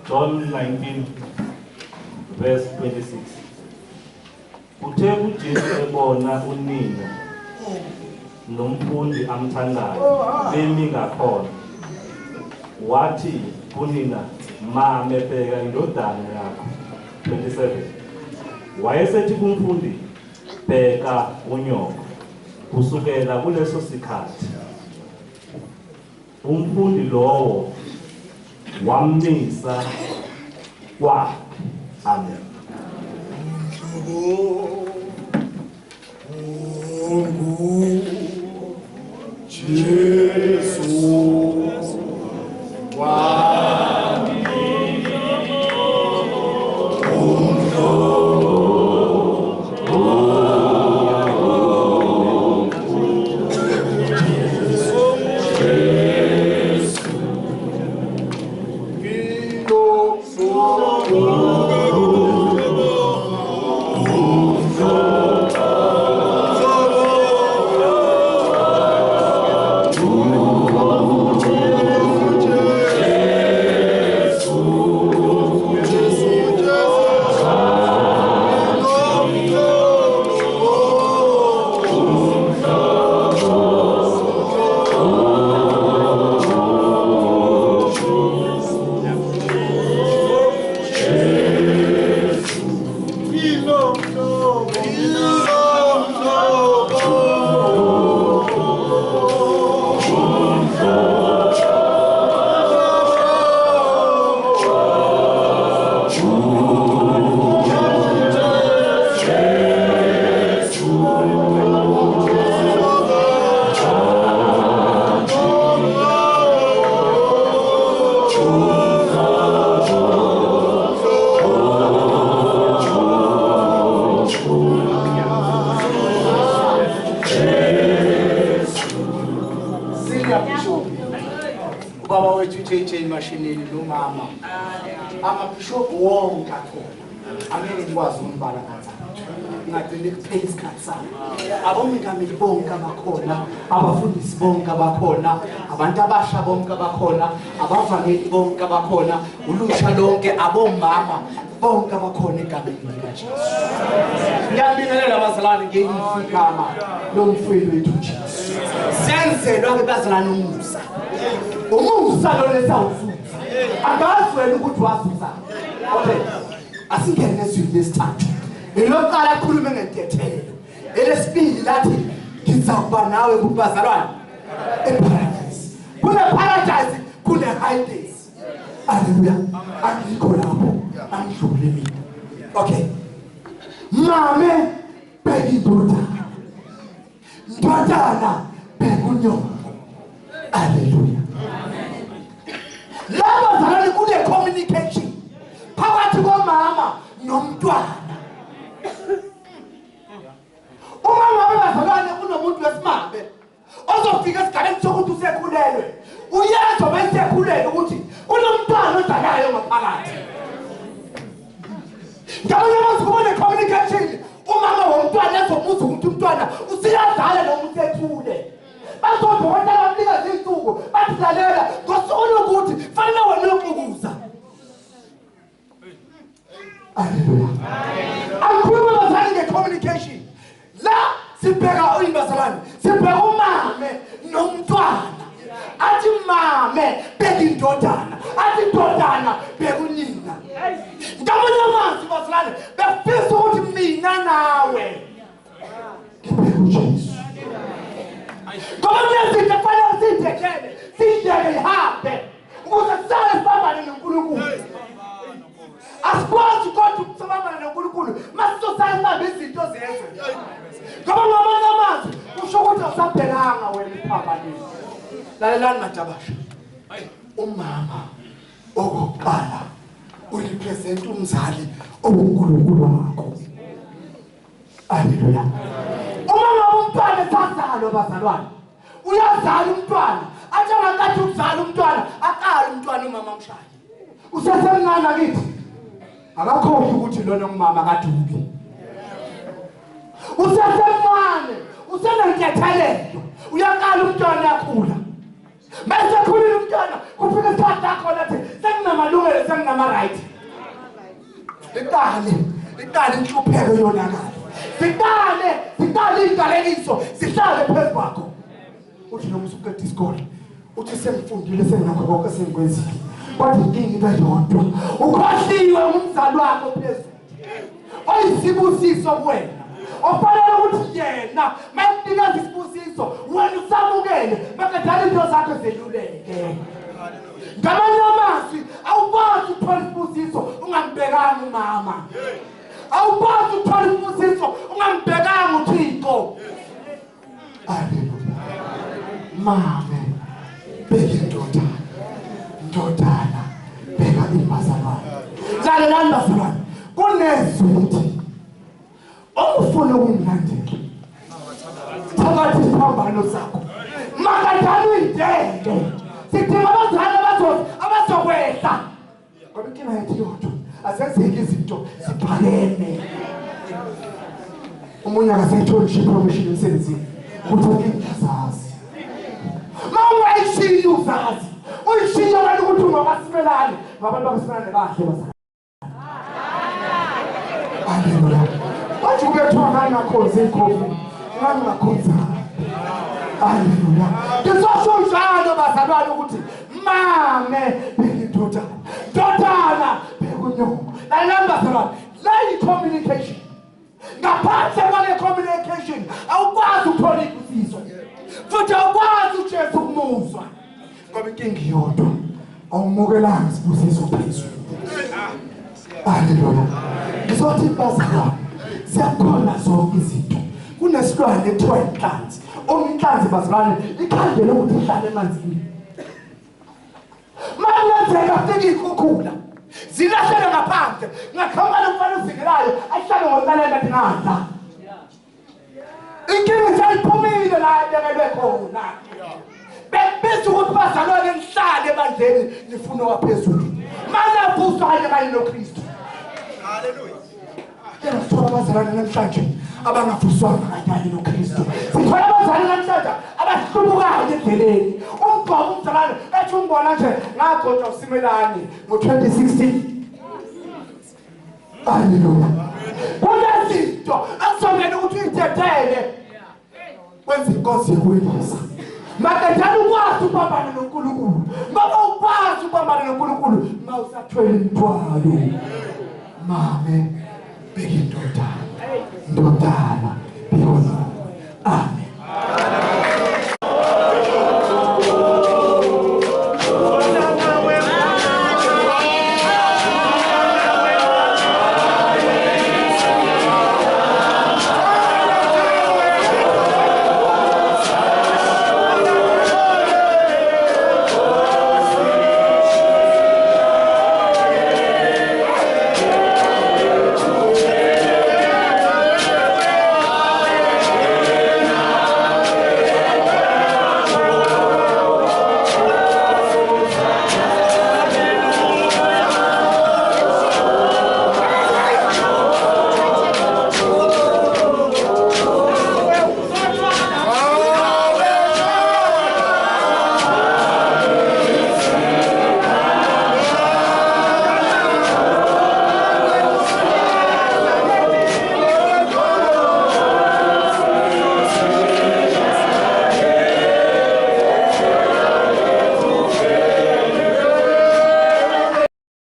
John 19 verse 26. Uthe uJesu ebona unina nomfundi amthandayo bemi ngakhona, wathi kunina, mame, bheka indodana yakho. 27. Wayesethi kumfundi, bheka unyoko. Kusukela kuleso sikhathi umfundi lowo wamnisa kwakhe. Amen. Abafundisi bonke abakhona, abantu abasha bonke abakhona, abavangeli bonke abakhona, ulusha lonke, abomama bonke abakhona egameni likaJesu. Ngiyabingelela abazalwane ngeyifigama lomfowethu wethu Jesu. Senzelwa ke bazalwane umusa. Umusa lo lesawufuza. Angazi wena ukuthi wasuza. Okay. Asingene ezweni lesithathu. Elokuqala akhulume ngentethelo. Elesibili lathi ngizawuba nawe kubazalwane eparadise. Kune paradise, kune Hades. Hallelujah. Angikho lapho, angidlule mina. Okay. Mame bheka indodana. Ndodana bheka unyoko. Hallelujah. Laba bazalwane kune communication phakathi komama nomntwana. Umama wabazalwane unomuntu wesimame ozofika esigabeni sokuthi usekhulelwe. Uyezwa besekhulelwe ukuthi unomntwana odalayo ngaphakathi. Ngabona manje kubona communication. Umama womntwana ezomuza ukuthi umntwana usiyadala noma usethule. Bazobona bamnika izinsuku bazilalela ngosuku lokuthi fanele wena ukukuza. Hallelujah. Akhuluma bazalwane nge-communication. La sibheka uyibazalwane, sibheka umame nomntwana. Athi mame bheka indodana, athi indodana bheka unina. Ngabona manje bazalwane befisa ukuthi mina nawe ngibheka uJesu. Ngoba izinto kufanele siyidekele, siyideke ihambe ukuze sisale sibambane noNkulunkulu. Asikwazi kodwa ukusabambana noNkulunkulu masizosala sibambe izinto zezwe. Ngoba ngamanye amazwi kusho ukuthi awusabhekanga wena iphambaneni. Lalelani madabasha. Umama okokuqala urepresent umzali obuNkulunkulu wakho. Hallelujah. Umama womntwana sazalwa bazalwane. Uyazala umntwana. Athi ngakathi ukuzala umntwana, aqala umntwana umama amshaye. Usesemncane kithi. Akakhohlwa ukuthi lona umama kadubi. Usesemncane, usenentethelelo. Uyaqala umntwana yakhula. Mase khulile umntwana kufika isikhathi lakho lathi senginamalungelo senginama-right. Iqale inhlupheko yonakala. Siqale ingalekiso sihlale phezu kwakho. Uthi noma usuqeda isikole uthi sengifundile senginakho konke sengikwenzile. Kodwa inkinga yodwa ukhohliwe umzali wakho phezulu. Oyisibusiso kuwena. Ofanele ukuthi yena makunikeza isibusiso wena usamukele makadala into zakho zeluleke. Ngamanye amazwi awukwazi ukuthola isibusiso ungambhekanga umama. Awukwazi ukuthola isibusiso ungambhekanga uThixo. Haleluya. Mame bheka indodana bheka imbazalwane. Lalelani bazalwane kunezwi lithi ufuna ukumlandela phakathi isiphambano sakho makadala uyidenge. Sidinga abazali abazokwehla ngoba inkinga yethu yodwa asenzeki izinto ziphakeme. Umunye akasayitholi promotion emsebenzini ukuthi ngiyazazi mawayishiya uzazi uyishiya abantu ukuthi ungabasimelane ngabantu abasimelane kahle bazali. Haleluya. Wathi ubethwa ngakhozi ikhophi ngakhoza. Haleluya. Ngizosho njalo bazalwane ukuthi mame indodana bekunyoko. Bazalwane la communication. Ngaphandle kwale communication awukwazi ukuthola ibusiso. Futhi awukwazi uJesu ukumuzwa. Ngoba inkinga iyodwa awumukelanga isibusiso phezulu. Haleluya. Ngizothi bazalwane siyakhona zonke izinto. Kunesilwane ekuthiwa inhlanzi. Inhlanzi bazalwane ikhandele ukuthi ihlale emanzini. Mawenzeka fika ikhukhula zilahlele ngaphandle ngakhamala umfana uzingelayo ahlale ngolala ngadingadla. Inkinga seyiphumile la ebekelwe khona. Bese ukuthi bazalwane nihlale ebandleni nifuna waphezulu. Manje vusa kanye noKristu. Haleluya. Sithola abazalwane namhlanje abangafuswanga kanye noKristu. Sithola abazalwane namhlanje abahlubukayo endleleni. Umbhoko umzalwane ethi umbona nje ngagcotshwa uSimelane ngo-2016. Haleluya. Kunezinto akusongela ukuthi uyithethele kwenza inkosi yokwelisa. Makadala ukwazi ukubambana noNkulunkulu. Ngoba ukwazi ukubambana noNkulunkulu mawusathwele imithwalo. Mame bheka indodana bheka. Amen.